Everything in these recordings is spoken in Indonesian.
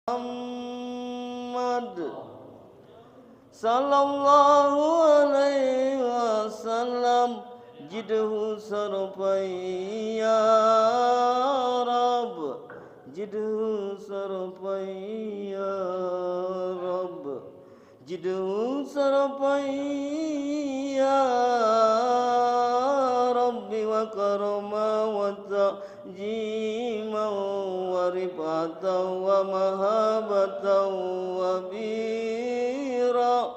Muhammad sallallahu alaihi wasallam jidhu sarpai ya Rabb, jidhu sarpai ya Rabb, jidhu sarpai ya Rabbi wa karama wa ta'jima wa rifata wa mahabata wa bira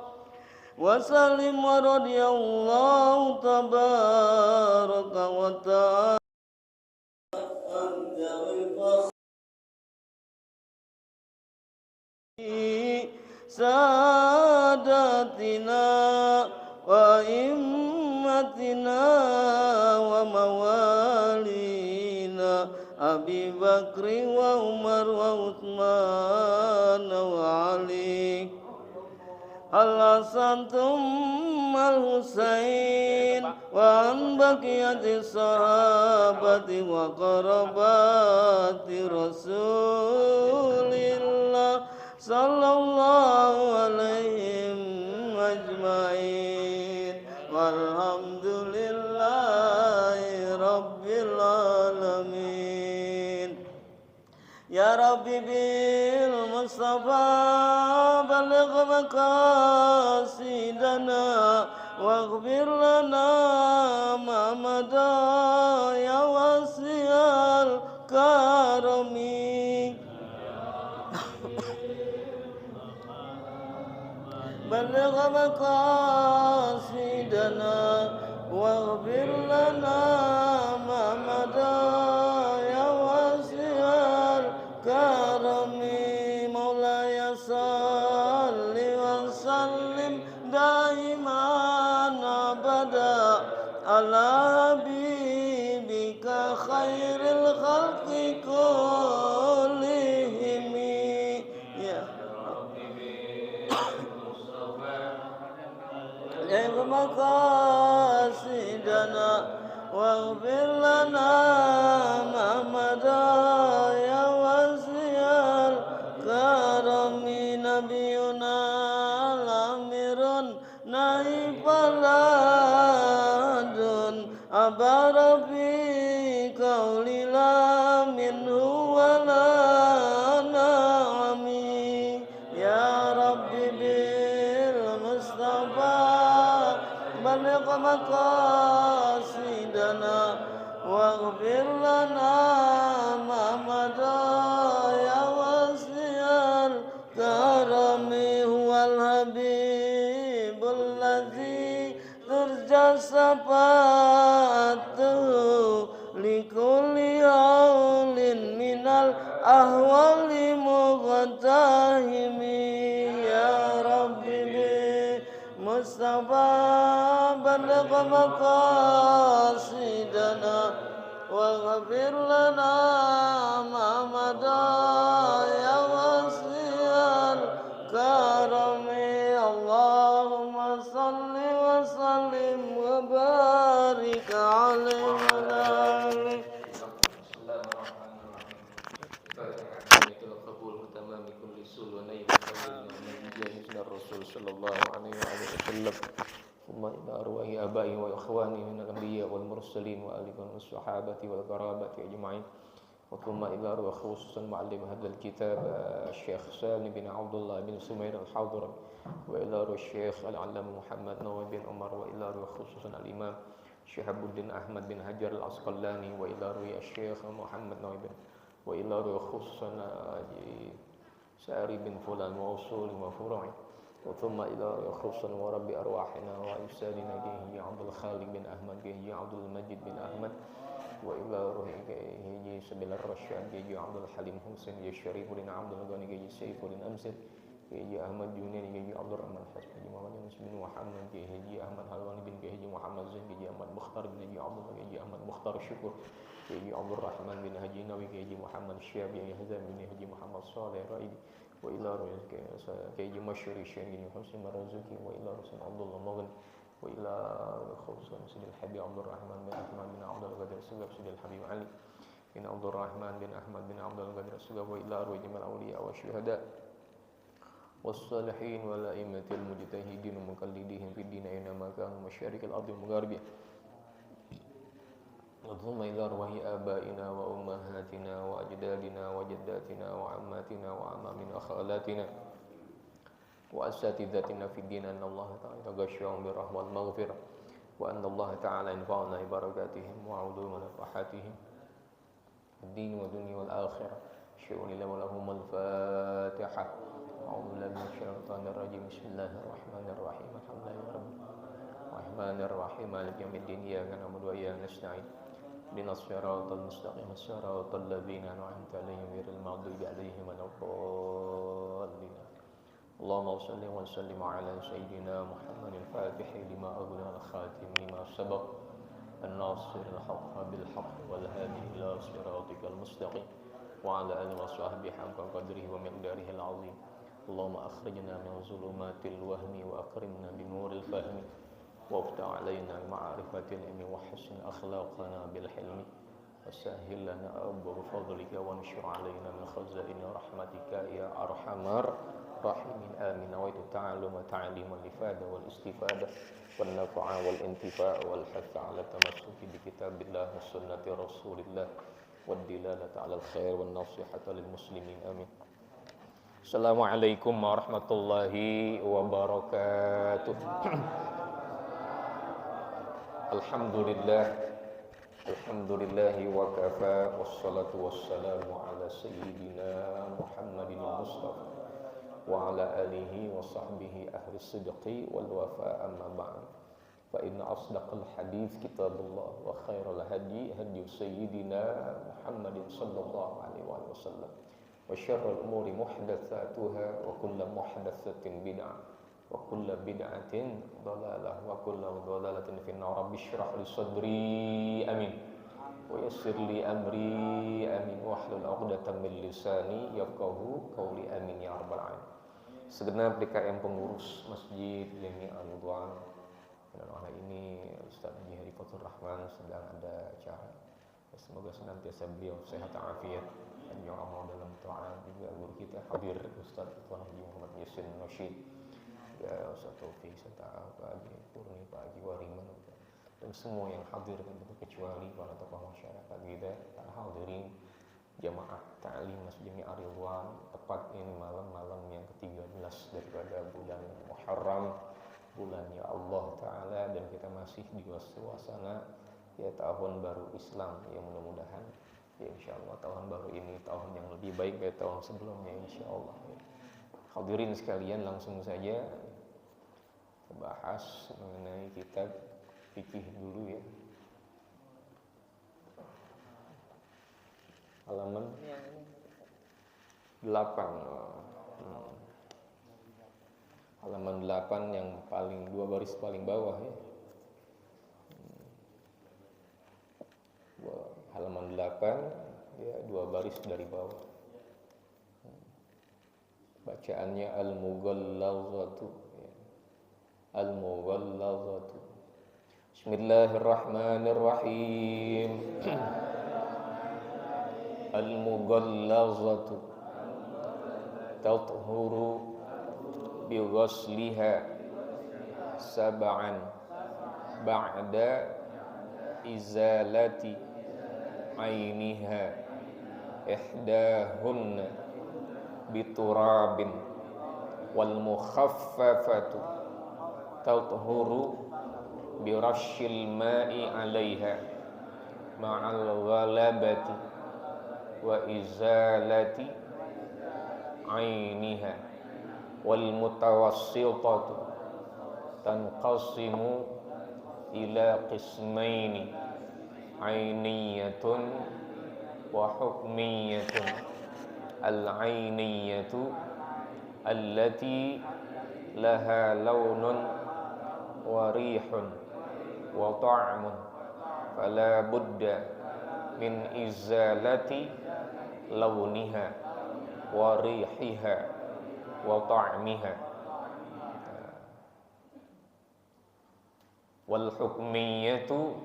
wa salim wa radiyallahu tabaraka wa ta'ala sadatina wa immatina wa mawalina Abi Bakri wa Umar wa Uthman wa Ali Al-Hasan thumma Al-Husain wa an baqiyati sahabati wa qarabati Rasulillah sallallahu alaihim ajma'in walhamdulillahi rabbil alamin. Ya Rabbi bil Mustafa baligh maqasidana waghfir lana ma mada ya wasi'al karami baligh maqasidana waghfir lana ma mada ya wasi'al karami maulaya salli wa sallim daiman abada ala habibika khairil khalqi kullihim ya maqasidana waghfir lana ma mada ya wasi'al karami nabiyuna lamirun naifaladun abarabi kaulila minhu wala na'ami ya Rabbi bil Mustafa baligh maqasidana waghfir lana ma mada ya wasi'al karami huwal habibul ladzi turja safatuhu likulli haulin minal ahwali muqtahimi ya Rabbi bi Mustafa baligh maqasidana waghfir lana ma mada ya wasi'al karami Allahumma salli wa sallim wa barik alaihi Rasul sallallahu alaihi wasallam thumma ila arwahi abai wa ikhwani min al-anbiya wal mursalin wa alihi wa sahabati wal qarabati ajma'in wa thumma ila arwah khususan muallim hadzal kitab Syekh Salim bin Abdullah bin Sumair al-Hadram wa ila arwah Syekh al-Allamah Muhammad Nawawi bin Umar wa ila arwah khususan al-Imam Syihabuddin Ahmad bin Hajar al-Asqalani wa ila arwah Syekh Muhammad Nawawi bin wa ila arwah khususan Sa'ri bin Fulan wa usul wa furu'i wa thumma ila khususan wa rabbi arwahina wa isadina Haji Abdul Khaliq bin Ahmad Haji Abdul Majid bin Ahmad wa ila ruhi Haji Sabil Ar-Rasyad Haji Abdul Halim Husain Haji Syarifuddin Abdul Ghani Haji Saifuddin Amsad Haji Ahmad Junaidi Haji Abdul Rahman Hasbi Haji Muhammad bin Muhammad Haji Ahmad Halwani bin Haji Muhammad Zain Haji Ahmad Mukhtar bin Haji Abdul Haji Ahmad Mukhtar Syukur Haji Abdul Rahman bin Haji Nawi Haji Muhammad Syabi Haji Hazam bin Haji Muhammad Saleh Raidi wa ila Haji Masyuri Syekh bin Husain Marzuki wa ila Husain Abdullah Mughni wa ila khususan Sidil Habib Abdul Rahman bin Ahmad bin Abdul Qadir Sugab Sidil Habib Ali bin Abdul Rahman bin Ahmad bin Abdul Qadir As-Sugaf, wa ila arwah jami'il awliya wa syuhada والصالحين والأئمة المجتهدين ومقلديهم في الدين أينما كانوا مشارق الأرض ومغاربها ثم إلى أرواح آبائنا وأمهاتنا وأجدادنا وجداتنا وعماتنا وعمامنا وخالاتنا وأساتذتنا في الدين أن الله تعالى يغشاهم بالرحمة والمغفرة وأن الله تعالى ينفعنا ببركاتهم وعلوم نفحاتهم الدين والدنيا والآخرة شؤون لهم الفاتحة أعوذ بالله من الشيطان الرجيم بسم الله الرحمن الرحيم الحمد لله رب الرحمن الرحيم مالك يوم الدين إياك نعبد وإياك نستعين اهدنا الصراط المستقيم صراط الذين أنعمت عليهم غير المغضوب عليهم ولا الضالين اللهم صل وسلم على سيدنا محمد الفاتح لما أغلق الخاتم لما سبق الناصر الحق بالحق والهادي إلى صراطك المستقيم وعلى آله وصحبه حق قدره ومقداره العظيم اللهم أخرجنا من ظلمات الوهم وأكرمنا بنور الفهم وافتح علينا بمعرفة العلم وحسن أخلاقنا بالحلم وسهل لنا أبواب فضلك وانشر علينا من خزائن رحمتك يا أرحم الراحمين آمين. نويت التعلم وتعليم الإفادة والاستفادة والنفع والانتفاع والحث على التمسك بكتاب الله وسنة رسول الله والدلالة على الخير والنصيحة للمسلمين آمين. Assalamualaikum warahmatullahi wabarakatuh. Alhamdulillahi wa kafa wassalatu wassalamu ala sayyidina Muhammadin al-Mustafa wa ala alihi wa sahbihi ahli sidqi wal wafa amma ba'd. Fa inna asdaqal hadits kitabullah wa khairal hadi hadi sayyidina Muhammadin sallallahu alaihi wasallam wa syarrul umuri muhdatsatuha wa kullu muhdatsatin bid'ah wa kullu bid'atin dhalalah wa kullu dhalalatin finnar. Rabbi shrah li sadri amin wa yassir li amri amin wa hlul 'uqdatam min lisani yafqahu qawli amin ya rabbal alamin. Segenap DKM pengurus Masjid Jami' Al-Ridwan, dan hari ini Ustaz Haji Fathur Rahman sedang ada acara. Semoga senantiasa beliau sehat afiat dan amal dalam taat. Juga guru kita hadir Ustaz Tuan Haji Muhammad Yasin Rashid, ya Ustaz Taufik serta Pak Haji Purni, Pak Haji Wariman, dan semua yang hadir tanpa kecuali para tokoh masyarakat kita, para hadirin jamaah ta'lim Masjid Jami' Ar-Ridwan. Tepat ini malam yang ke-13 daripada bulan Muharram, bulannya Allah Ta'ala, dan kita masih di suasana ya tahun baru Islam, ya mudah-mudahan ya insyaallah tahun baru ini tahun yang lebih baik dari tahun sebelumnya insyaallah ya. Hadirin sekalian, langsung saja kita bahas mengenai kitab fikih dulu ya. Halaman 8. Halaman 8 yang paling 2 baris paling bawah ya. Halaman 8 ya, 2 baris dari bawah. Bacaannya al-mughallazatu ya. Al-mughallazatu. Bismillahirrahmanirrahim. Al-mughallazatu tathuru bi ghusliha sab'an ba'da izalati ainiha ihdahunna biturabin wal mukhaffafatu tathuru bi rashil ma'i 'alaiha ma'al ghalabati wa izalati ainiha wal mutawassitatu tanqasimu ila qismaini ainiyatun wa hukmiyatun. Al-ainiyatu allati laha lawnun wa rihun wa ta'mun fala budda min izalati lawniha wa rihiha wa ta'miha. Wal hukmiyatu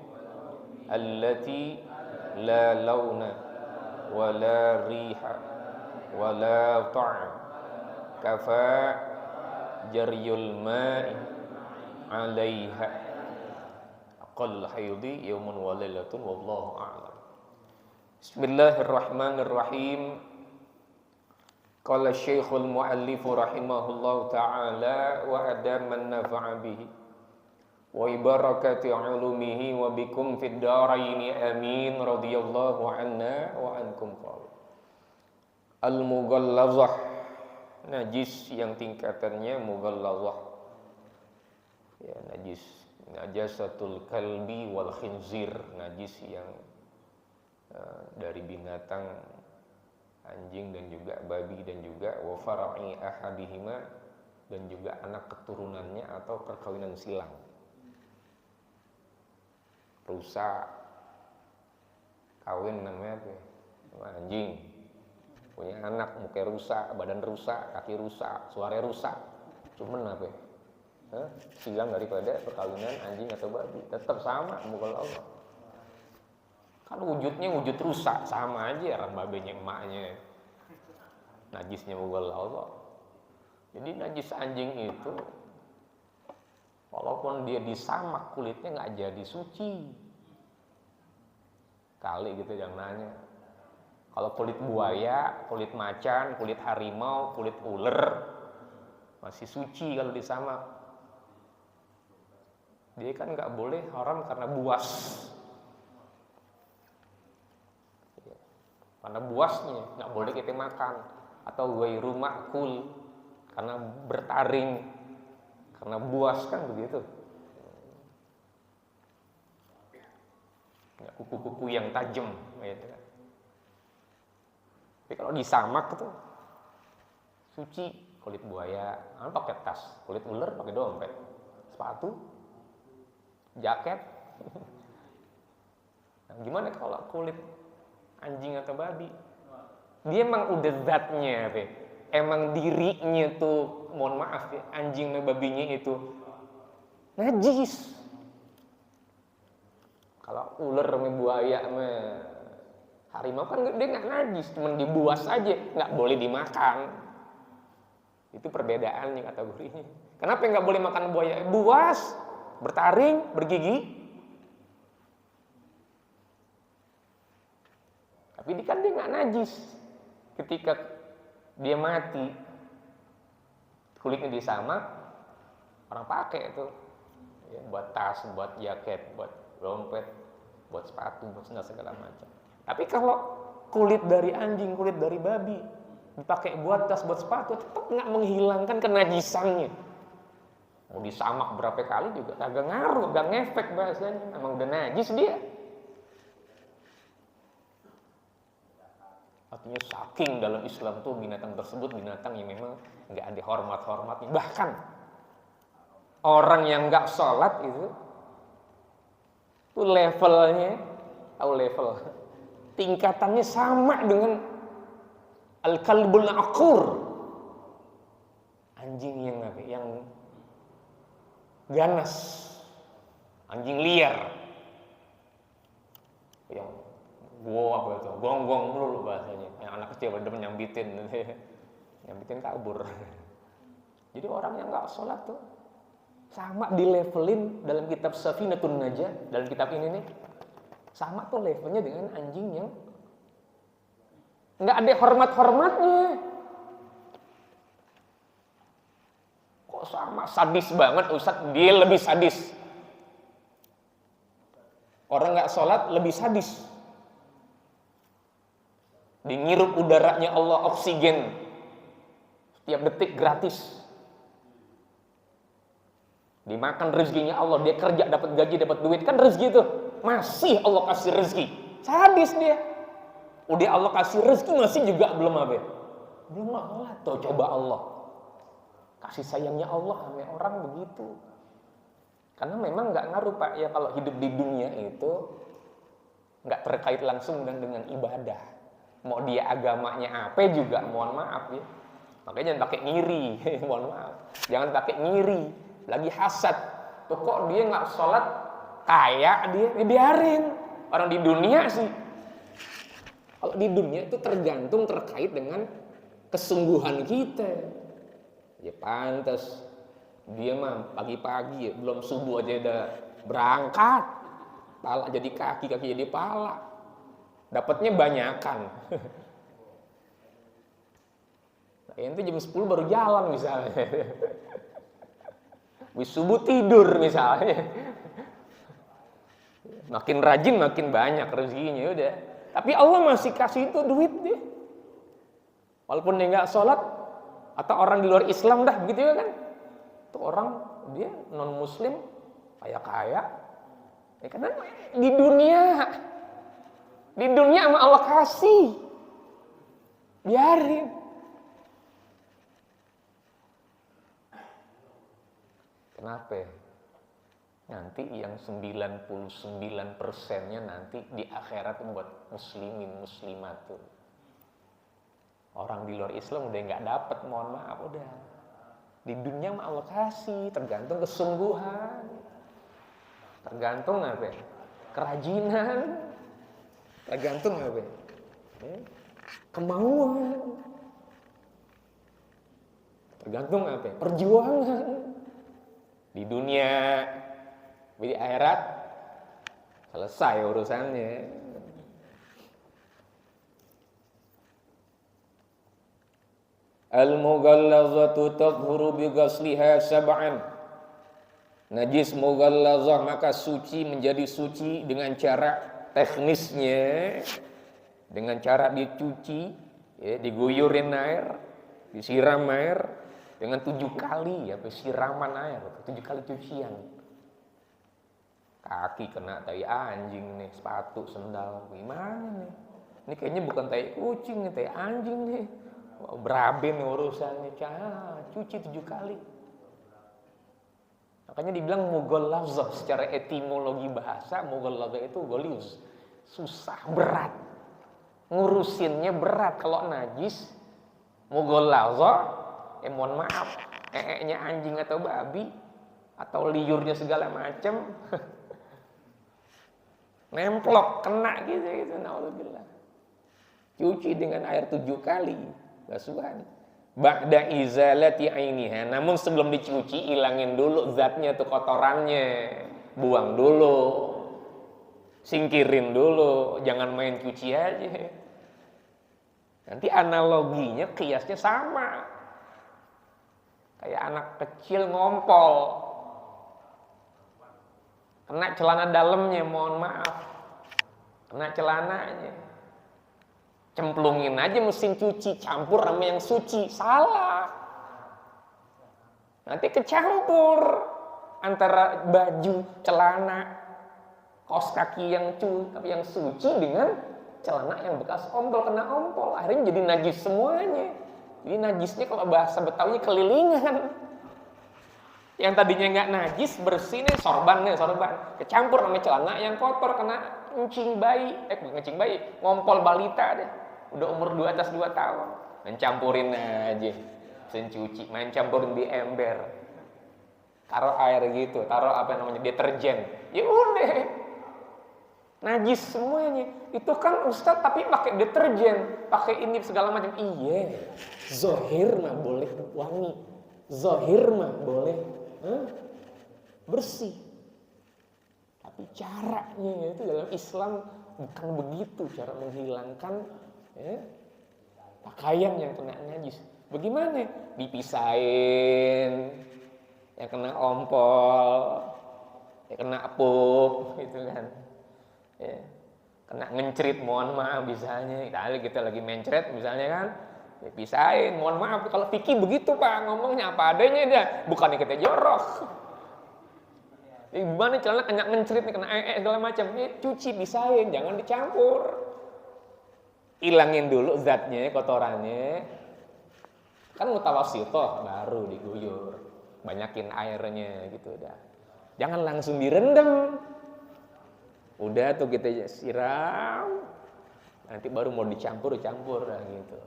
allati la lawna wala riha wala ta'am kafa jaryul ma'i 'alaiha aqall haydhi yawmun wa lailatun wallahu a'lam. Bismillahirrahmanirrahim. Qala Syekhul Mu'allif rahimahullahu ta'ala wa adaman nafa'a bihi wa ibarakati ulumihi wa bikum fid daraini amin radhiyallahu anna wa ankum qala al-mughallazah, najis yang tingkatannya mughallazah, ya najis, najasatul kalbi wal khinzir, najis yang dari binatang anjing dan juga babi dan juga wa fara'i ahadihima, dan juga anak keturunannya atau perkawinan silang. Rusa kawin namanya apa? Anjing punya anak, muka rusak, badan rusak, kaki rusak, suara rusak, cuman apa? Silang daripada perkawinan anjing atau babi, tetap sama muka Allah. Kalau wujudnya wujud rusak, sama aja orang babenya emaknya. Najisnya mughal Allah. Jadi najis anjing itu walaupun dia disamak kulitnya nggak jadi suci. Kali gitu yang nanya. Kalau kulit buaya, kulit macan, kulit harimau, kulit ular masih suci kalau disamak. Dia kan nggak boleh haram karena buas. Karena buasnya nggak boleh kita makan, atau ghairu ma'kul karena bertaring, karena buas kan begitu. Kuku-kuku yang tajam gitu kan. Tapi kalau disamak itu suci. Kulit buaya pakai tas, kulit ular pakai dompet, sepatu, jaket. Nah, gimana kalau kulit anjing atau babi? Dia emang udah zatnya, emang dirinya tuh, mohon maaf ya, anjing dan babinya itu najis. Kalau ular sama buaya sama harimau kan dia nggak najis, cuma dibuas aja, nggak boleh dimakan. Itu perbedaannya kategorinya. Kenapa nggak boleh makan buaya? Buas, bertaring, bergigi. Tapi kan dia nggak najis. Ketika dia mati, kulitnya disamak, orang pakai itu ya, buat tas, buat jaket, buat dompet, buat sepatu, buat sendal segala macam. Tapi kalau kulit dari anjing, kulit dari babi dipakai buat tas, buat sepatu, tetap nggak menghilangkan kenajisannya. Mau disamak berapa kali juga kagak ngaruh, nggak ngefek bahasanya. Emang udah najis dia. Artinya saking dalam Islam tuh binatang tersebut binatang yang memang nggak ada hormat-hormatnya. Bahkan orang yang nggak sholat itu tuh levelnya, tahu level, tingkatannya sama dengan al-kalbul aqur, anjing yang apa? Yang ganas, anjing liar, yang apa itu, gonggong dulu bahasanya, yang anak kecil pada nyambitin, nyambitin kabur. Jadi orang yang nggak sholat tuh sama dilevelin dalam kitab Safinatun Najah, dalam kitab ini nih, sama tuh levelnya dengan anjing yang nggak ada hormat-hormatnya. Kok sama, sadis banget Ustadz, dia lebih sadis. Orang nggak sholat lebih sadis. Dingirup udaranya Allah, oksigen setiap detik gratis. Dimakan rezekinya Allah, dia kerja dapat gaji, dapat duit, kan rezeki itu masih Allah kasih rezeki. Sadis dia. Udah Allah kasih rezeki masih juga belum apa? Belum Allah. Tuh coba Allah. Kasih sayangnya Allah sama orang begitu. Karena memang nggak ngaruh Pak ya, kalau hidup di dunia itu nggak terkait langsung dengan ibadah. Mau dia agamanya apa juga, mohon maaf ya. Makanya jangan pakai ngiri, mohon maaf. Jangan pakai ngiri, lagi hasad. Tuh kok dia nggak sholat, kaya dia, biarin. Orang di dunia sih Kalau di dunia itu tergantung terkait dengan kesungguhan kita. Ya pantas dia mah pagi-pagi ya, belum subuh aja udah berangkat, pala jadi kaki, kaki jadi pala, dapatnya banyakan. Nah, itu jam 10 baru jalan misalnya. Wis subuh tidur misalnya. Makin rajin makin banyak rezekinya udah. Tapi Allah masih kasih itu duit deh. Walaupun dia nggak sholat atau orang di luar Islam dah begitu ya kan. Itu orang dia non muslim kaya-kaya. Ya karena di dunia sama Allah kasih. Biarin. Kenapa? Nanti yang 99%-nya nanti di akhirat buat muslimin, muslimat tuh. Orang di luar Islam udah nggak dapat, mohon maaf udah. Di dunia mah Allah kasih, tergantung kesungguhan. Tergantung apa? Kerajinan. Tergantung apa? Kemauan. Tergantung apa? Perjuangan. Di dunia, di akhirat selesai urusannya. Al-mughallazatu taghuru bi ghasliha sab'an. Najis mughallazah maka suci menjadi suci dengan cara teknisnya, dengan cara dicuci, ya, diguyurin air, disiram air dengan 7 kali ya, siraman air, 7 kali cucian. Kaki kena tai anjing nih, sepatu, sendal, gimana nih? Ini kayaknya bukan tai kucing nih, tai anjing nih. Berabe nih urusannya, cuci 7 kali. Makanya dibilang mughallazah, secara etimologi bahasa mughallazah itu golius, susah, berat. Ngurusinnya berat. Kalau najis mughallazah, mohon maaf, nya anjing atau babi atau liurnya segala macam nemplok, kena gitu, naudzubillah. Cuci dengan air 7 kali basuhan. Ba'da izalati ainiha, namun sebelum dicuci ilangin dulu zatnya tuh, kotorannya, buang dulu, singkirin dulu, jangan main cuci aja. Nanti analoginya, kiasnya sama. Kayak anak kecil ngompol, kena celana dalamnya, mohon maaf, kena celananya, cemplungin aja mesin cuci, campur sama yang suci, salah. Nanti kecampur antara baju, celana, kaos kaki yang suci dengan celana yang bekas ompol, kena ompol, akhirnya jadi najis semuanya. Jadi najisnya kalau bahasa Betawi kelilingan. Yang tadinya nggak najis, bersih nih, sorban, kecampur sama celana yang kotor, kena kencing bayi, ngompol balita deh, udah umur 2 atas 2 tahun, main campurin aja, mesin cuci, main campurin di ember, taruh air gitu, taruh deterjen, ya udah. Najis semuanya. Itu kan Ustadz tapi pakai deterjen, pakai ini segala macam. Iya. Zohir mah boleh wangi. Zohir mah boleh bersih. Tapi caranya itu dalam Islam bukan begitu cara menghilangkan pakaian yang kena najis. Bagaimana? Dipisahin. Yang kena ompol, yang kena pup, gitu kan. Ya, kena ngencrit, mohon maaf misalnya, kita lagi mencret misalnya kan, ya pisahin, mohon maaf. Kalau fikih begitu Pak, ngomongnya apa adanya dah, bukannya kita jorok. Gimana celana kena ngencrit, kena segala macam, cuci, pisahin, jangan dicampur. Ilangin dulu zatnya, kotorannya. Kan mutawasithah, baru diguyur, banyakin airnya gitu dah. Jangan langsung direndam. Udah tuh kita siram, nanti baru mau dicampur lah gitu.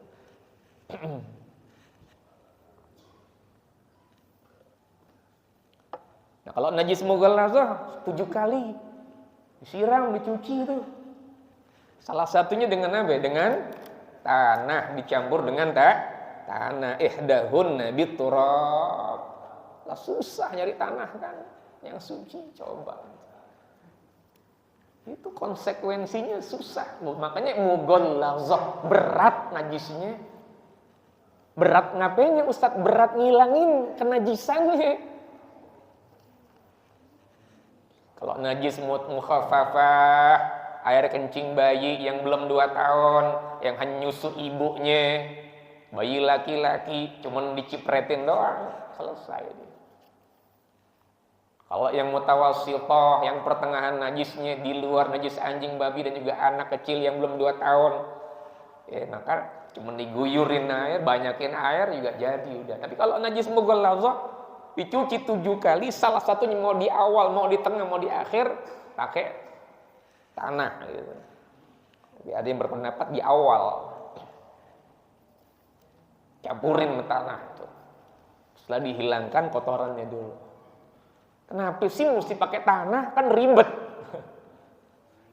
Nah kalau najis mughallazah 7 kali disiram, dicuci itu Salah satunya dengan apa? Dengan tanah, dicampur dengan tanah. Ihdahunna biturab. Lah susah nyari tanah kan yang suci, coba. Itu konsekuensinya susah. Makanya mughallazah, berat najisnya. Berat ngapainnya Ustadz? Berat ngilangin kenajisannya. Kalau najis mukhaffafah, air kencing bayi yang belum 2 tahun, yang hanya nyusu ibunya, bayi laki-laki, cuman dicipretin doang, selesai. Kalau yang mutawassithah, yang pertengahan najisnya di luar najis anjing, babi, dan juga anak kecil yang belum 2 tahun, ya maka cuman diguyurin air, banyakin air juga jadi udah. Tapi kalau najis mughallazah, dicuci 7 kali, salah satunya mau di awal, mau di tengah, mau di akhir, pakai tanah gitu. Tapi ada yang berpendapat di awal, campurin ke tanah tuh. Setelah dihilangkan kotorannya dulu. Kenapa sih mesti pakai tanah? Kan ribet.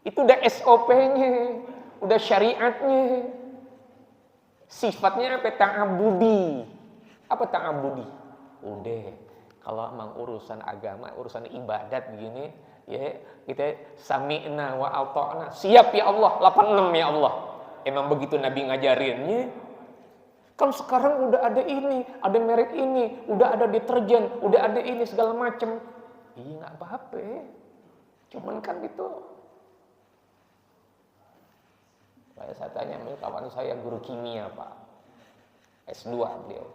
Itu udah SOP-nya, udah syariatnya. Sifatnya apa? Ta'abudi. Apa ta'abudi? Udah. Kalau emang urusan agama, urusan ibadat begini, ya kita sami'na wa ata'na. Siap ya Allah, 86 ya Allah. Emang begitu Nabi ngajarinnya. Kan sekarang udah ada ini, ada merek ini, udah ada deterjen, udah ada ini segala macem. Iya nggak apa-apa. Cuman kan gitu. Saya tanya, kawan saya guru kimia Pak, S2 beliau.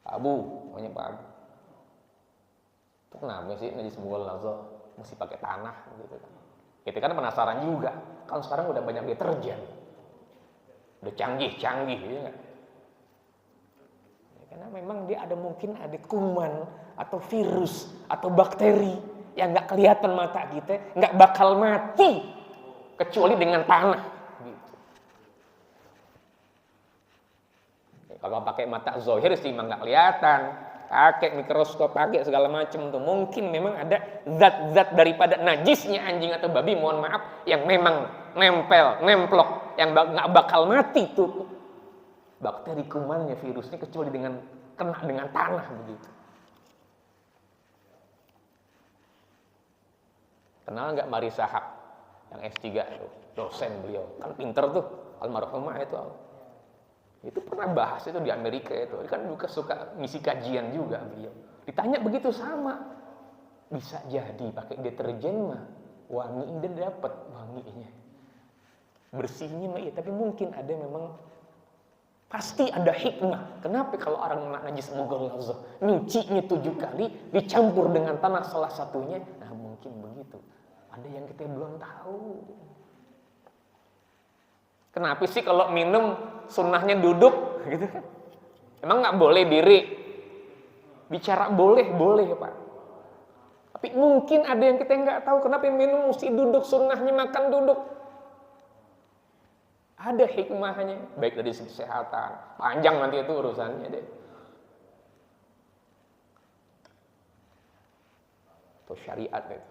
Pak Abu, namanya Pak Abu. Itu kenapa sih najis mughallazah mesti pakai tanah gitu kan? Kita kan penasaran juga. Kan sekarang udah banyak deterjen. Udah canggih ya kan? Ya, karena memang dia mungkin ada kuman atau virus atau bakteri yang nggak kelihatan mata kita, nggak bakal mati kecuali dengan tanah. Kalau pakai mata zohir sih memang nggak kelihatan, pakai mikroskop, pakai segala macam tuh mungkin memang ada zat-zat daripada najisnya anjing atau babi, mohon maaf, yang memang nemplok, yang nggak bakal mati tuh bakteri, kumannya, virusnya, kecuali dengan kena dengan tanah begitu. Kenal nggak Marisa Haq yang S3 tuh, dosen beliau, kan pinter tuh, almarhumah itu pernah bahas itu di Amerika itu. Kan juga suka ngisi kajian juga beliau. Ditanya begitu sama. Bisa jadi pakai deterjen mah wangi dan dapat wanginya. Bersihnya mah iya, tapi mungkin ada memang pasti ada hikmah. Kenapa kalau orang najis mughallazah nyucinya 7 kali dicampur dengan tanah salah satunya? Nah, mungkin begitu. Ada yang kita belum tahu. Kenapa sih kalau minum sunnahnya duduk gitu kan? Emang nggak boleh diri? Bicara boleh Pak. Tapi mungkin ada yang kita nggak tahu kenapa minum mesti duduk, sunnahnya makan duduk. Ada hikmahnya, baik dari segi kesehatan. Panjang nanti itu urusannya deh. Itu syariat deh.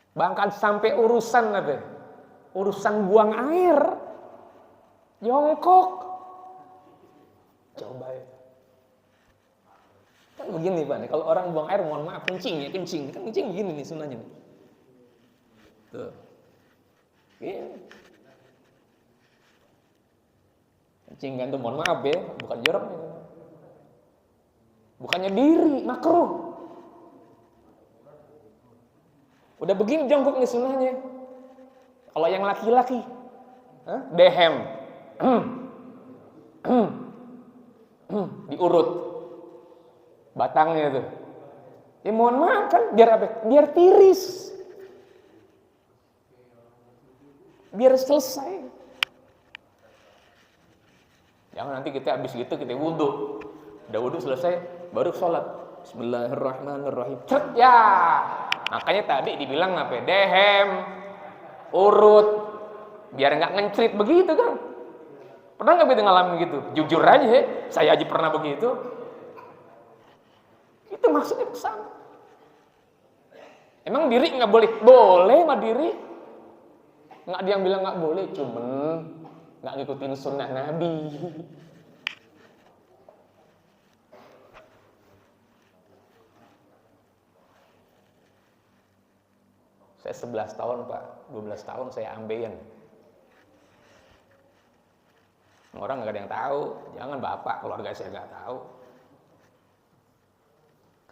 Bahkan sampai urusan apa? Urusan buang air. Jongkok. Coba ya. Kan begini Pak, kalau orang buang air, mohon maaf, kencing. Kan kencing begini nih sunahnya. Tuh. Gini. Kencing kan tuh, mohon maaf ya, bukan jorok. Bukannya diri, makruh. Udah begini jongkok nih sunahnya. Kalau yang laki-laki, dehem, diurut batangnya tuh. Ya mohon maaf kan, biar apa? Biar tiris, biar selesai. Jangan nanti kita habis gitu kita wudhu, udah wudhu selesai, baru sholat. Bismillahirrahmanirrahim. Cet ya. Makanya tadi dibilang apa? Dehem, urut, biar nggak ngencrit begitu kan? Pernah nggak kita ngalamin gitu? Jujur aja, saya aja pernah begitu. Itu maksudnya kesana. Emang diri nggak boleh? Boleh mah diri. Nggak ada yang bilang nggak boleh, cuman nggak ngikutin sunnah Nabi. Saya 11 tahun Pak, 12 tahun saya ambeien. Orang nggak ada yang tahu, jangan bapak, keluarga saya nggak tahu.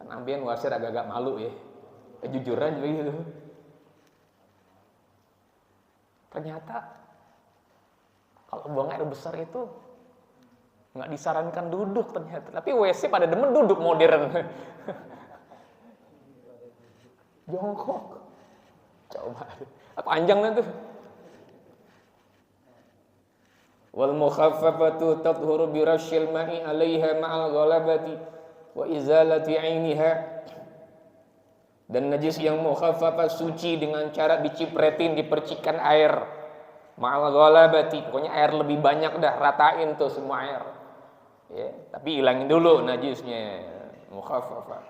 Kan ambeien wasir agak-agak malu ya, kejujuran begitu. Ternyata kalau buang air besar itu nggak disarankan duduk ternyata, tapi WC pada demen duduk modern. Jongkok. Coba, panjang lah tuh. Wal mukhaffafatu tathuru bi rasyil ma'i 'alaiha ma'al ghalabati wa izalati 'ainiha. Dan najis yang mukhaffafah suci dengan cara dicipretin, dipercikan air. Ma'al ghalabati, pokoknya air lebih banyak dah, ratain tuh semua air. Ya, tapi hilangin dulu najisnya, mukhaffafah.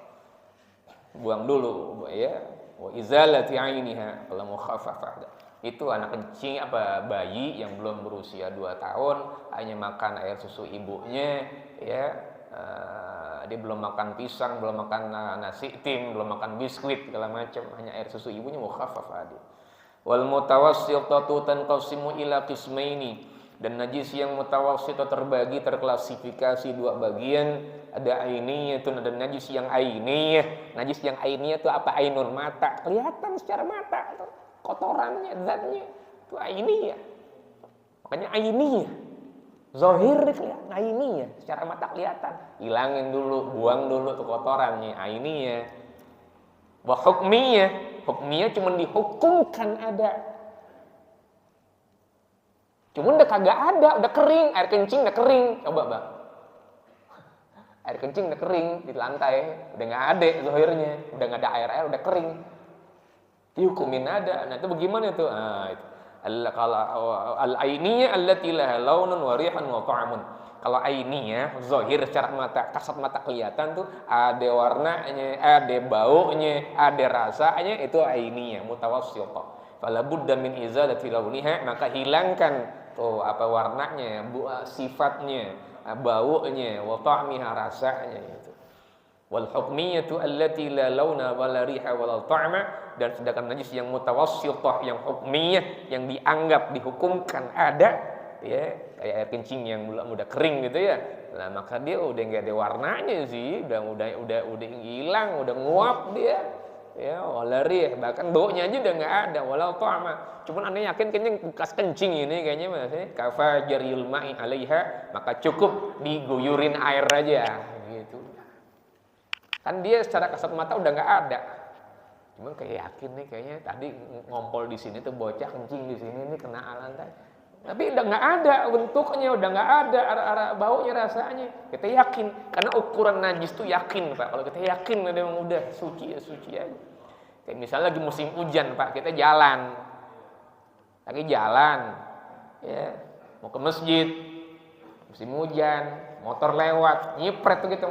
Buang dulu ya. Wa izalati 'ainiha, kalau mukhaffafah. Itu anak kencing bayi yang belum berusia 2 tahun hanya makan air susu ibunya ya. Dia belum makan pisang, belum makan nasi tim, belum makan biskuit segala macam, hanya air susu ibunya mukhaffafah dia. Wal mutawassitatu tanqasimu ila qismaini. Dan najis yang mutawassitah terbagi, terklasifikasi 2 bagian. Ada ainiyatun, ada najis yang ainiyah. Najis yang ainiyah itu apa? Ainun, mata, kelihatan secara mata tuh. Kotorannya, zatnya itu ainiyah. Makanya ainiyah. Zahir kelihatan, ainiyah, secara mata kelihatan. Hilangin dulu, buang dulu tuh kotorannya, ainiyah. Wa hukmiyah. Hukmiyah cuma dihukumkan ada. Cuman udah kagak ada, udah kering, air kencing udah kering. Coba Bang, air kencing udah kering di lantai, udah nggak ada zahirnya, udah nggak ada air, udah kering. Dihukumin ada. Nah itu bagaimana itu? Kalau al-ainiyah allati laha launun wa rihan wa ta'amun. Kalau ainiyah, zahir secara mata, kasat mata kelihatan tuh ada warnanya, ada baunya, ada rasanya, itu ainiyah mutawassithah. Fala budda min izalati launiha, maka hilangkan tuh warnanya, sifatnya, baunya, wa ta'miha, rasanya itu. Wal hukmiyatu allati la launa wa la riha wa la ta'ma. Dan sedangkan najis yang mutawassithah, yang hukmiyah, yang dianggap dihukumkan ada ya, kayak air kencing yang udah kering gitu ya. Nah, maka dia udah enggak ada warnanya sih, udah hilang, udah nguap dia. Ya, wala rih, bahkan baunya aja udah enggak ada, walau ta'ma. Cuman aneh yakin kayaknya bekas kencing ini kayaknya maksudnya kafa jaril ma'i 'alaiha, maka cukup diguyurin air aja gitu. Kan dia secara kasat mata udah enggak ada. Cuman kayak yakin nih kayaknya tadi ngompol di sini tuh bocah kencing di sini nih kena lantai. Tapi udah nggak ada bentuknya, udah nggak ada arah baunya, rasanya. Kita yakin karena ukuran najis tuh yakin Pak. Kalau kita yakin memang udah suci ya suci aja. Kayak misalnya lagi musim hujan Pak, kita jalan, ya mau ke masjid, musim hujan, motor lewat, nyipret tuh gitu,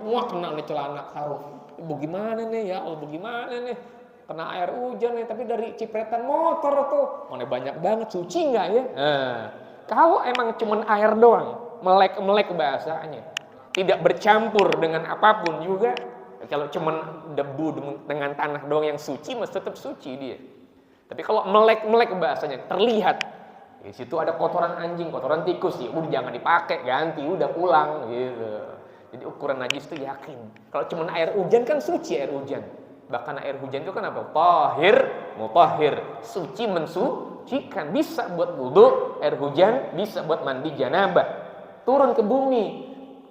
muak kena nih celana harum. Bagaimana nih ya Allah, bagaimana nih kena air hujan nih, tapi dari cipretan motor tuh mana banyak banget, suci nggak ya? Nah, kalau emang cuman air doang, melek bahasanya, tidak bercampur dengan apapun juga, kalau cuman debu dengan tanah doang yang suci, mesti tetap suci dia. Tapi kalau melek bahasanya terlihat, di situ ada kotoran anjing, kotoran tikus, ya udah jangan dipakai, ganti, udah pulang gitu. Jadi ukuran najis itu yakin. Kalau cuma air hujan kan suci air hujan. Bahkan air hujan itu kan apa? Tahir, mutahhir. Suci mensucikan. Bisa buat wudu, air hujan bisa buat mandi janabah. Turun ke bumi,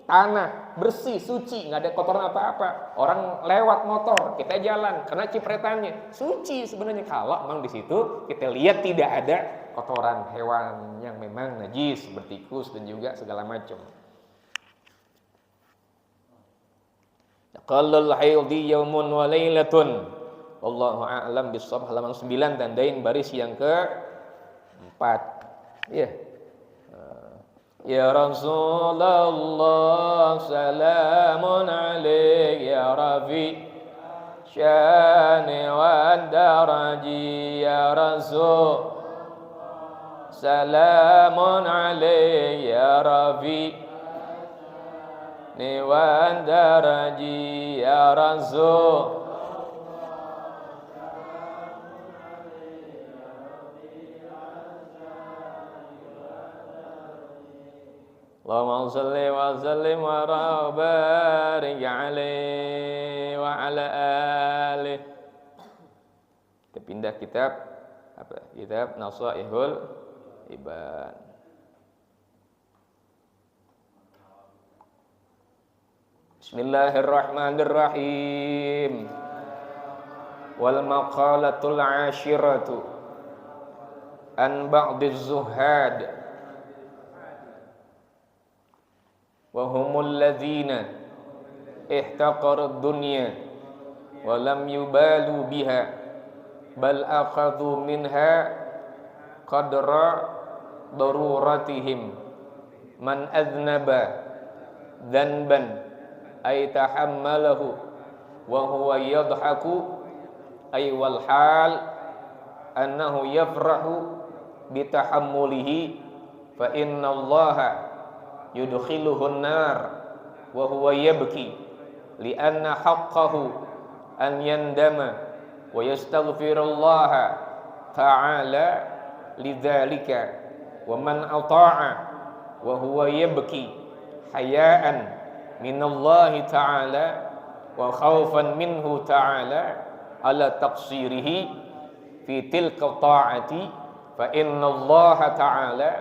tanah, bersih, suci, nggak ada kotoran apa-apa. Orang lewat motor, kita jalan, kena cipretannya. Suci sebenarnya kalau memang di situ kita lihat tidak ada kotoran hewan yang memang najis, bertikus dan juga segala macam. Qallal haidhi yaumun wa lailatun. Wallahu a'lam bissawab. Halaman 9 tandain baris yang ke-4. Ya. Ya Rasulullah salamun alaik ya Rafi الشان والدرج يا رسول سلام عليك يا رفيع والدرج يا رسول Allahumma shalli wa sallim wa barik alaihi wa ala alihi. Kita pindah kitab apa? Kitab Nasaihul Ibad. Bismillahirrahmanirrahim. Wal maqalatul ashiratu an ba'diz zuhad wa humul ladzina ihtaqaru dunya wa lam yubalu biha bal akhadhu minha qadra daruratihim man adnaba dhanban ay tahammalahu wa huwa yadhaku ay wal hal annahu yafrahu bitahammulihi fa inna allaha yudkhiluhun nar wa huwa yabki li'anna haqqahu an yandama wa yastaghfirullaha ta'ala lidzalika wa man ata'a wa huwa yabki hayaan minallahi ta'ala wa khawfan minhu ta'ala ala taqsirihi fi tilka ta'ati fa innallaha ta'ala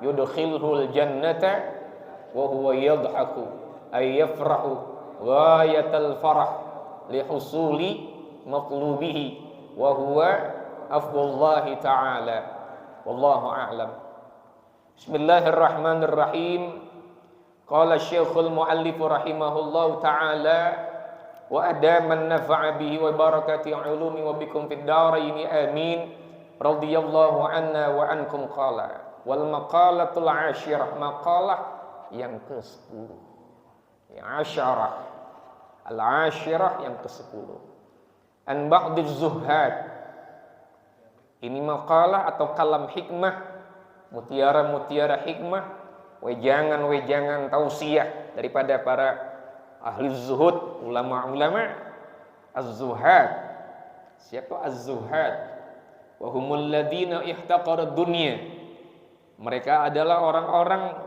yudkhilhul jannata wa huwa yadhaku ay yafrahu ghayatal farah li husuli matlubihi wa huwa afwallahi ta'ala wallahu a'lam. Bismillahirrahmanirrahim. Qala Syekhul Muallif rahimahullahu ta'ala wa adaman nafa'a bihi wa barakati ulumi wa bikum fid dharain amin radhiyallahu anna wa ankum. Qala wal maqalatul 'ashirah, maqalah yang ke-10, yang asyarah, al-asyirah yang ke-10. An ba'diz zuhad, ini makalah atau kalam hikmah, mutiara-mutiara hikmah, wejangan-wejangan tausiah daripada para ahli zuhud, ulama-ulama az-zuhad. Siapa az-zuhad? Wa humul ladzina ihtaqara dunya, mereka adalah orang-orang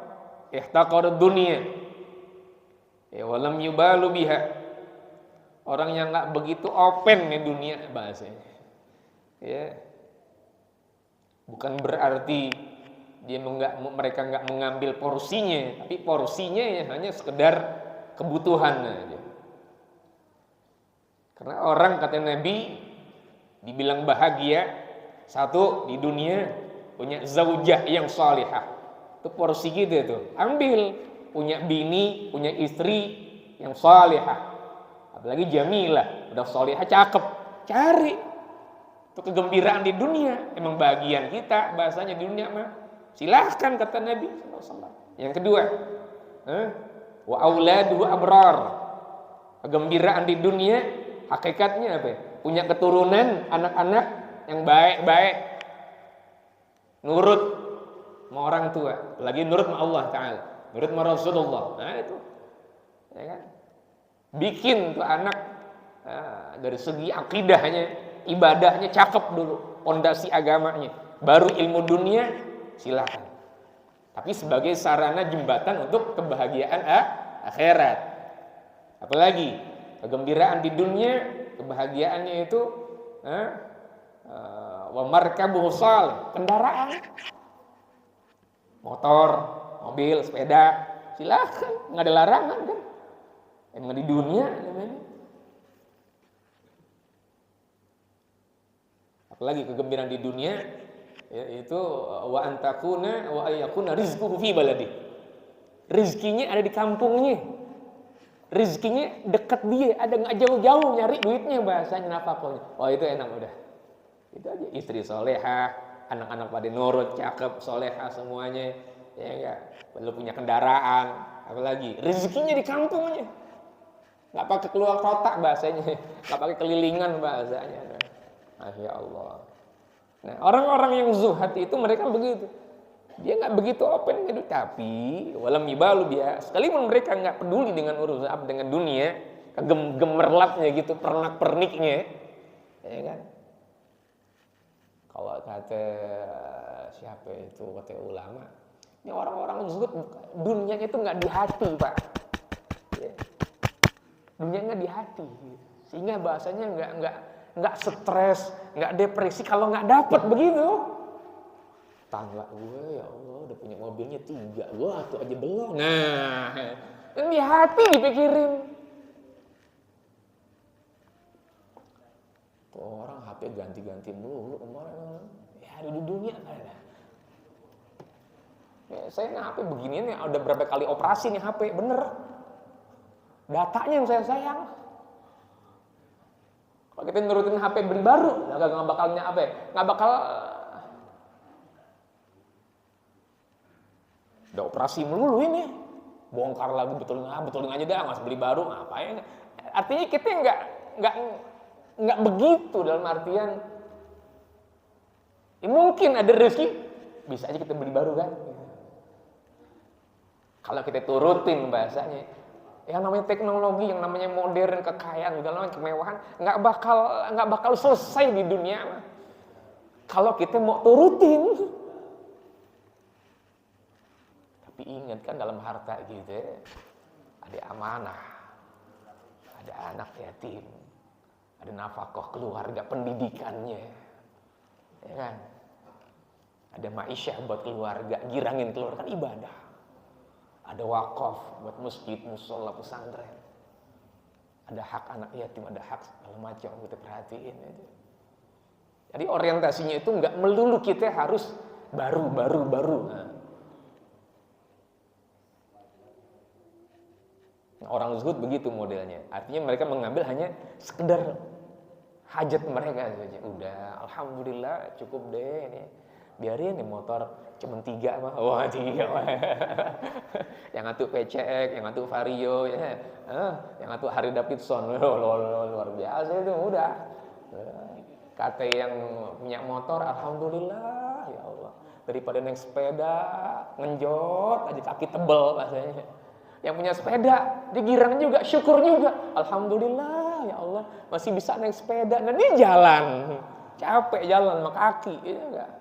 ihtaqar dunia ya walam yubalu biha, orang yang enggak begitu open di dunia bahasanya ya. Bukan berarti mereka enggak mengambil porsinya, tapi porsinya ya hanya sekedar kebutuhan aja. Karena orang kata Nabi dibilang bahagia, satu di dunia punya zaujah yang salihah, itu porsi gitu itu, ambil, punya bini, punya istri yang salihah, apalagi jamilah, udah salihah cakep, cari itu kegembiraan di dunia. Emang bagian kita bahasanya di dunia mah, silahkan kata Nabi SAW. Yang kedua, wa auladuhu abrar, kegembiraan di dunia hakikatnya apa? Punya keturunan, anak-anak yang baik-baik, nurut sama orang tua, lagi nurut sama Allah Ta'ala, nurut sama Rasulullah. Nah itu ya kan? Bikin tuh anak dari segi akidahnya, ibadahnya cakep dulu, pondasi agamanya, baru ilmu dunia silakan, tapi sebagai sarana jembatan untuk kebahagiaan akhirat. Apalagi kegembiraan di dunia, kebahagiaannya itu wa markabuhu salih, kendaraan, motor, mobil, sepeda, silakan, nggak ada larangan kan? Emang di dunia namanya. Apalagi kegembiraan di dunia, yaitu wa antakuna wa ayyakuna rizquhu fi baladi. Rizkinya ada di kampungnya, rizkinya dekat dia, ada nggak jauh-jauh nyari duitnya, bahasanya nafkahnya. Oh itu enak udah, itu aja. Istri solehah, anak-anak pada nurut, cakep, solehah semuanya, ya enggak, perlu punya kendaraan, apalagi rezekinya di kampungnya. nggak pakai keluar kotak bahasanya, nggak pakai kelilingan bahasanya. Masya Allah. Nah, orang-orang yang zuhad itu mereka begitu. Dia nggak begitu open gitu, tapi walam yibalu dia. Sekalipun mereka nggak peduli dengan urusan dengan dunia, gemerlapnya gitu, pernak-perniknya, ya kan? Kalau kata siapa itu, kata ulama, ini orang-orang zuhud dunianya itu nggak di hati, Pak. Ya. Dunianya di hati, sehingga bahasanya nggak stres, nggak depresi kalau nggak dapat begitu. Tangga gue ya Allah udah punya mobilnya 3, gue satu aja belum. Nah, yang di hati dipikirin. Tuh orang HP ganti-ganti mulu kemarin. Ya ada di dunia ada. Ya, saya HP beginian ya udah berapa kali operasi nih HP, bener. Datanya yang saya sayang. Kalau kita nurutin HP beli baru, nggak bakalnya apa? Nggak bakal. Udah operasi melulu ini, bongkar lagi betulin aja dah, nggak beli baru, ngapain? Artinya kita nggak begitu dalam artian, ya mungkin ada rezeki, bisa aja kita beli baru kan? Kalau kita turutin bahasanya, yang namanya teknologi, yang namanya modern, kekayaan, segala macam kemewahan, nggak bakal selesai di dunia. Kalau kita mau turutin. Tapi ingat kan dalam harta gitu ada amanah, ada anak yatim, ada nafkah keluarga, pendidikannya, ya kan? Ada ma'isyah buat keluarga, girangin keluarga kan ibadah. Ada wakaf buat masjid, musola, pesantren. Ada hak anak yatim, ada hak segala macam kita perhatiin itu. Jadi orientasinya itu nggak melulu kita harus baru. Nah. Orang zuhud begitu modelnya. Artinya mereka mengambil hanya sekedar hajat mereka saja. Udah, alhamdulillah cukup deh ini. Biarin nih motor cuma 3 mah. Wah, 3. Yang satu PCX, yang satu Vario ya. Yang satu Harley Davidson. Luar biasa itu udah. Kata yang punya motor, alhamdulillah ya Allah. Daripada naik sepeda, ngenjot aja kaki tebel rasanya. Yang punya sepeda, dia girang juga, syukur juga. Alhamdulillah, ya Allah, masih bisa naik sepeda. Nah, dia jalan, capek jalan sama kaki, ya enggak?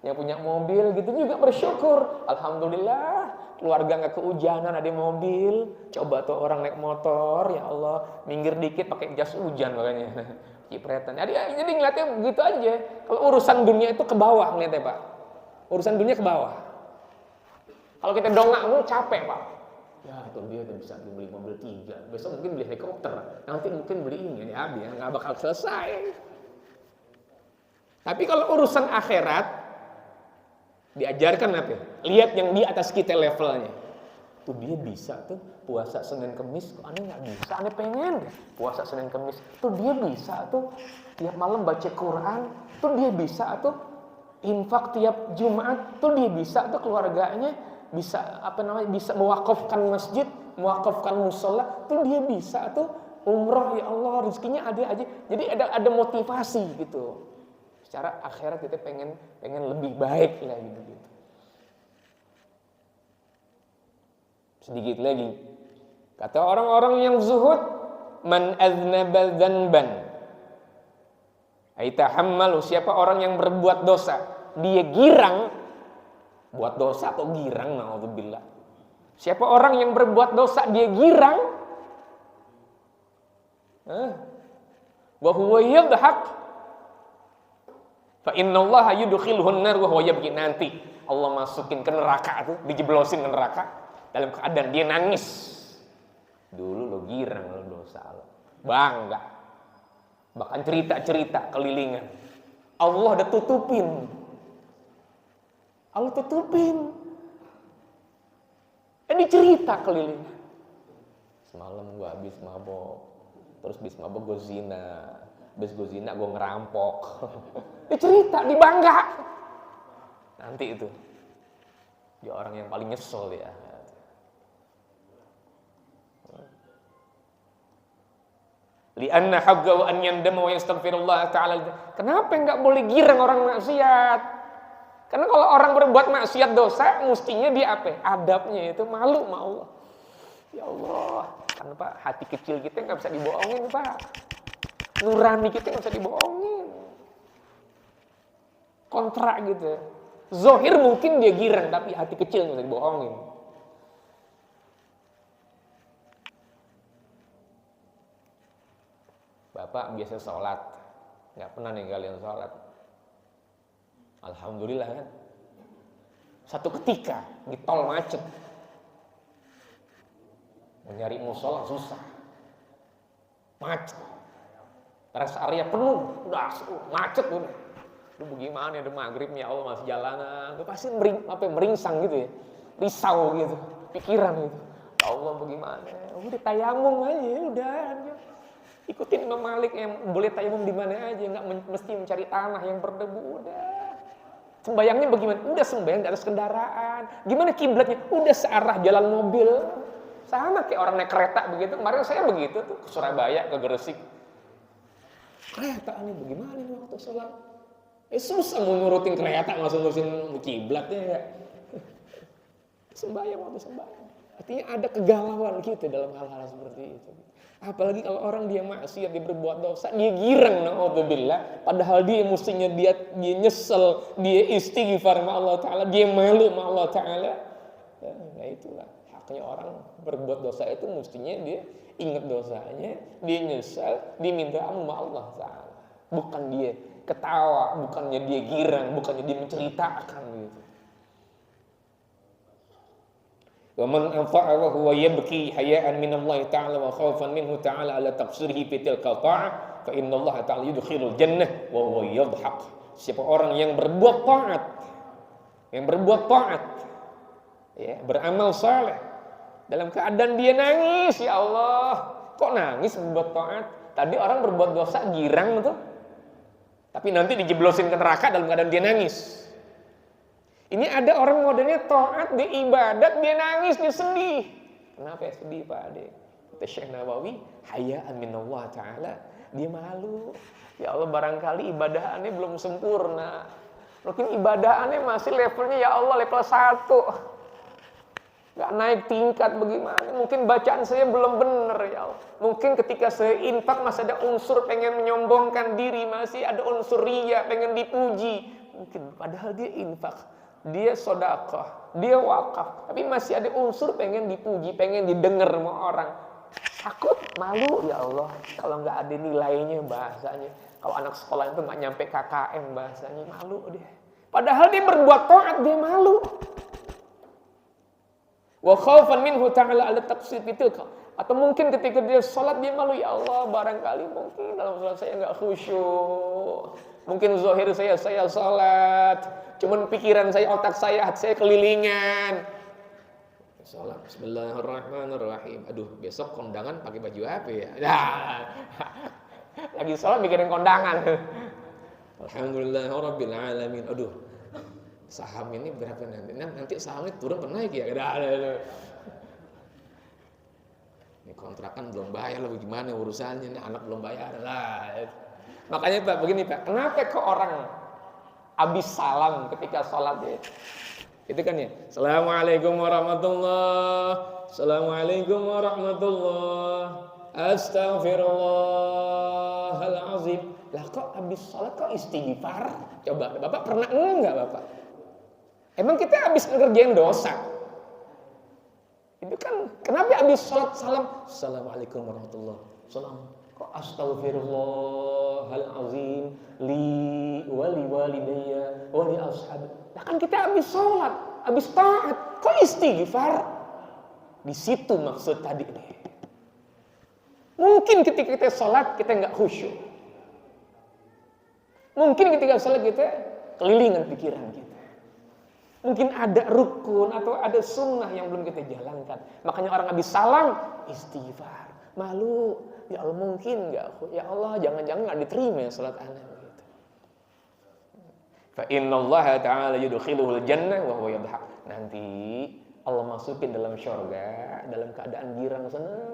Yang punya mobil gitu juga bersyukur. Alhamdulillah, keluarga nggak kehujanan, ada mobil. Coba tuh orang naik motor, ya Allah, minggir dikit pakai jas hujan makanya. Cipretan. Jadi ngeliatnya begitu aja. Kalau urusan dunia itu ke bawah ngeliatnya, Pak. Urusan dunia ke bawah. Kalau kita dongak mulu capek, Pak. Ya, tuh dia udah bisa beli mobil 3. Besok mungkin beli helikopter. Nanti mungkin beli ini. Ya, dia nggak bakal selesai. Tapi kalau urusan akhirat, diajarkan apa? Lihat yang di atas kita levelnya. Tuh dia bisa tuh puasa Senin Kemis. Kok aneh nggak bisa? Aneh pengen deh puasa Senin Kemis. Tuh dia bisa tuh tiap malam baca Quran. Tuh dia bisa tuh infak tiap Jumat. Tuh dia bisa tuh keluarganya bisa bisa mewakafkan masjid, mewakafkan musola, tuh dia bisa tuh umroh, ya Allah rezekinya ada aja. Jadi ada motivasi gitu. Secara akhirat kita pengen lebih baik lagi gitu. Sedikit lagi. Kata orang-orang yang zuhud, man aznaba dzanban ay tahammalu, siapa orang yang berbuat dosa, dia girang buat dosa atau girang, naudzubillah. Siapa orang yang berbuat dosa dia girang, wa huwa yadhak, fa innallaha yudkhiluhun nar wa huwa yabki, nanti Allah masukin ke neraka tuh, dijeblosin ke neraka dalam keadaan dia nangis. Dulu lo girang lo dosa lo, bangga, bahkan cerita-cerita kelilingan. Allah udah tutupin. Allah tutupin. Ini cerita keliling. Semalam gue habis mabok. Terus habis mabok gue zina. Habis gue zina gue ngerampok. Ini cerita, dibangga. Nanti itu. Dia orang yang paling nyesel ya. Lianna haqqa an yandama wa yastaghfirullah ta'ala. Kenapa enggak boleh girang orang maksiat? Karena kalau orang berbuat maksiat dosa, mestinya dia apa? Adabnya itu malu sama Allah. Ya Allah, kan Pak, hati kecil kita nggak bisa dibohongin Pak. Nurani kita nggak bisa dibohongin. Kontrak gitu. Zohir mungkin dia girang, tapi hati kecil nggak bisa dibohongin. Bapak biasa sholat, nggak pernah ninggalin sholat. Alhamdulillah kan. Satu ketika di tol macet, mencari musola susah, macet. Rest area penuh, udah macet udah. Lu bagaimana ada maghrib ya Allah masih jalanan, lu pasti meringsang gitu ya, risau gitu, pikiran gitu. Ya Allah bagaimana? Udah tayamum aja, udah. Ikutin Imam Malik yang boleh tayamum di mana aja, nggak mesti mencari tanah yang berdebu, udah. Sembayangnya bagaimana? Udah sembayang di atas kendaraan. Gimana kiblatnya? Udah searah jalan mobil. Sama kayak orang naik kereta begitu. Kemarin saya begitu tuh ke Surabaya, ke Gresik. Kereta nih bagaimana nih waktu sholat? Susah mau nurutin kereta, langsung ngurusin kiblatnya ya. Sembayang waktu sembayang. Artinya ada kegalauan gitu dalam hal-hal seperti itu. Apalagi kalau orang dia maksiat, dia berbuat dosa, dia girang, na'udzubillah. Padahal dia mestinya dia nyesel, dia istighfar sama Allah Ta'ala, dia malu sama Allah Ta'ala. Nah itulah haknya orang berbuat dosa itu, mestinya dia ingat dosanya, dia nyesel, dia minta ampun sama Allah Ta'ala. Bukan dia ketawa, bukannya dia girang, bukannya dia menceritakan gitu. Wa man anfa'a wa huwa yabki haya'an min Allah ta'ala wa khaufan minhu ta'ala ala taqsirihi fi tilka ta'ah fa inna Allah ta'ala yudkhilul jannah wa huwa yadhhak. Siapa orang yang berbuat taat, ya, beramal saleh dalam keadaan dia nangis, ya Allah, kok nangis berbuat taat? Tadi orang berbuat dosa girang tuh, tapi nanti dijeblosin ke neraka dalam keadaan dia nangis. Ini ada orang modelnya taat di ibadat, dia nangis, dia sedih. Kenapa ya sedih Pak Ade? Kata Syekh Nawawi, haya'an minallah ta'ala, dia malu. Ya Allah, barangkali ibadahannya belum sempurna. Mungkin ibadahannya masih levelnya ya Allah level 1. Gak naik tingkat bagaimana. Mungkin bacaan saya belum benar ya Allah. Mungkin ketika saya infak masih ada unsur pengen menyombongkan diri, masih ada unsur riya, pengen dipuji. Mungkin padahal dia infak, dia sedekah, dia wakaf, tapi masih ada unsur pengen dipuji, pengen didengar sama orang. Takut, malu, ya Allah, kalau nggak ada nilainya bahasanya. Kalau anak sekolah itu nggak nyampe KKM bahasanya, malu dia. Padahal dia berbuat taat, dia malu. Wa khaufan minhu ta'ala ala taqsir tilka. Atau mungkin ketika dia sholat dia malu, ya Allah, barangkali mungkin dalam sholat saya nggak khusyuk. Mungkin zahir saya sholat, cuman pikiran saya, otak saya, hati saya kelilingan. Sholat, bismillahirrahmanirrahim. Aduh, besok kondangan pakai baju apa ya? Lagi sholat mikirin kondangan. Alhamdulillahirabbil alamin. Aduh, saham ini berapa nanti? Nanti sahamnya turun atau naik ya? Ini kontrakan belum bayar, lah gimana urusannya? Ini anak belum bayar lah. Makanya Pak, begini Pak, kenapa kok orang habis salam ketika sholat ya? Itu kan ya, Assalamualaikum warahmatullahi, Assalamualaikum warahmatullahi, Astaghfirullahalazim. Lah kok habis sholat kok istighfar? Coba, Bapak pernah enggak Bapak? Emang kita habis ngerjain dosa? Itu kan, kenapa habis sholat salam? Assalamualaikum warahmatullahi wabarakatuh. Kok astaghfirullahalazim li wali walidayya wa li ashabi. Nah kan kita habis sholat, habis taat, kok istighfar? Di situ maksud tadi nih. Mungkin ketika kita sholat kita nggak khusyuk. Mungkin ketika sholat kita kelilingan pikiran kita. Mungkin ada rukun atau ada sunnah yang belum kita jalankan. Makanya orang habis salam istighfar, malu. Ya Allah mungkin enggak, ya Allah jangan-jangan enggak diterima ya salat ana gitu. Fa innallaha ta'ala yudkhiluhul jannah wa huwa yadhhak. Nanti Allah masukin dalam syurga dalam keadaan girang senang.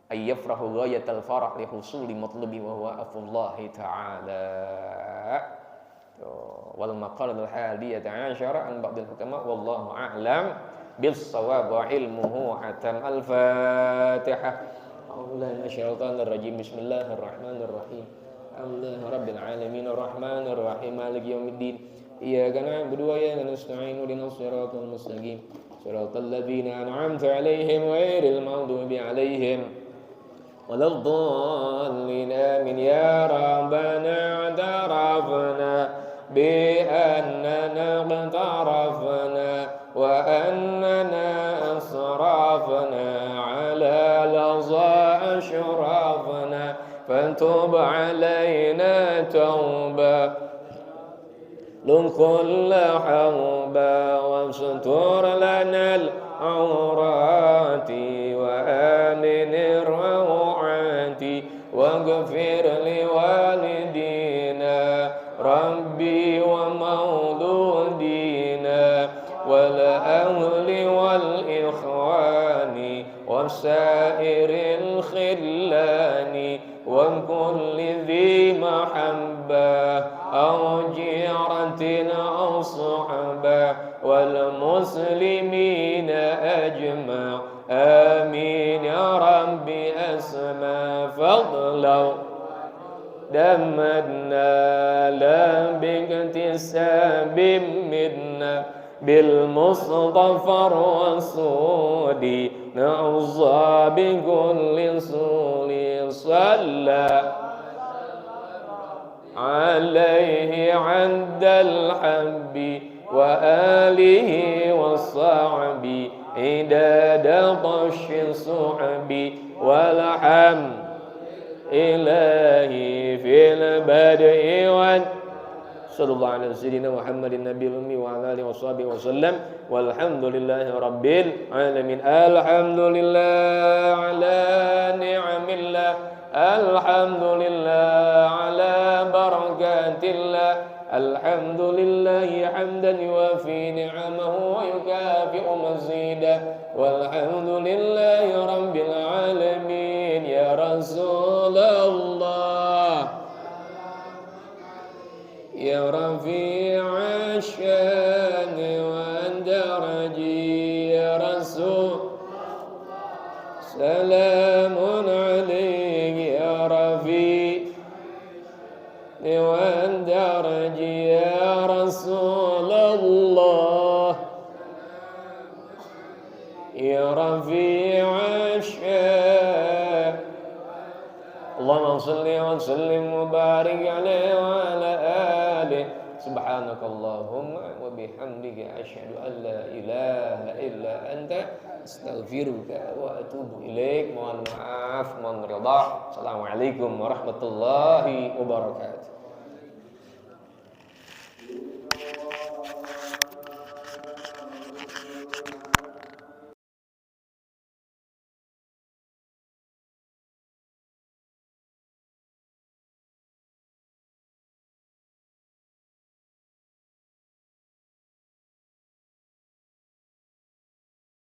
ayyafrahu ghayatal farah li husuli matlubi wa huwa afullahi ta'ala. Wal maqalatul hadiyata asyara an ba'dil hukama wallahu a'lam bis-shawab wa ilmuhu atam. Al-Fatihah. A'udzubillahi minasyaitonir rajim. Bismillahirrahmanirrahim. Alhamdulillahi rabbil alamin arrahmanir rahim maliki yaumiddin. Iyyaka na'budu wa iyyaka nasta'in ihdinas siratal mustaqim siratal ladzina an'amta 'alaihim ghairil maghdubi 'alaihim waladdallin. Amin. Ya rabbana i'tarafna bi annana iqtarafna wa annana asrafna 'ala laza ashrafna fatub 'alaina tauba كل حوبا واستر لنا العورات وآمن الروعات واغفر لوالدينا ربي ومولودينا والأهل والإخوان وسائر الخلان وكل ذي محبة أو جيرة أو صحبة والمسلمين أجمع آمين يا ربي أسمى فضلا دمدنا لا باكتساب منا بالمصطفى الرسول نعوذ بكل سوء صلى عليه عند الحب وآله وصحبه عداد طش الصحب والحمد إلهي في البدء صلى الله على سيدنا محمد النبي الأمي وعلى آله وصحبه وسلم والحمد لله رب العالمين. الحمد لله على نعم الله الحمد لله على بركات الله الحمد لله حمدا يوافي نعمه ويكافئ مزيدا والحمد لله رب العالمين. يا رسول الله يا رفيع الشان والدرجي يا رسول سلام عليك يا رفيع والدرجي يا رسول الله يا رفيع الشان. اللهم صل وسلم وبارك عليه وعلى آله. سبحانك اللهم وبحمدك أشهد أن لا إله إلا أنت astaghfiruka wa atubu ilaik. Mohon maaf, mohon ridha. Assalamualaikum warahmatullahi wabarakatuh.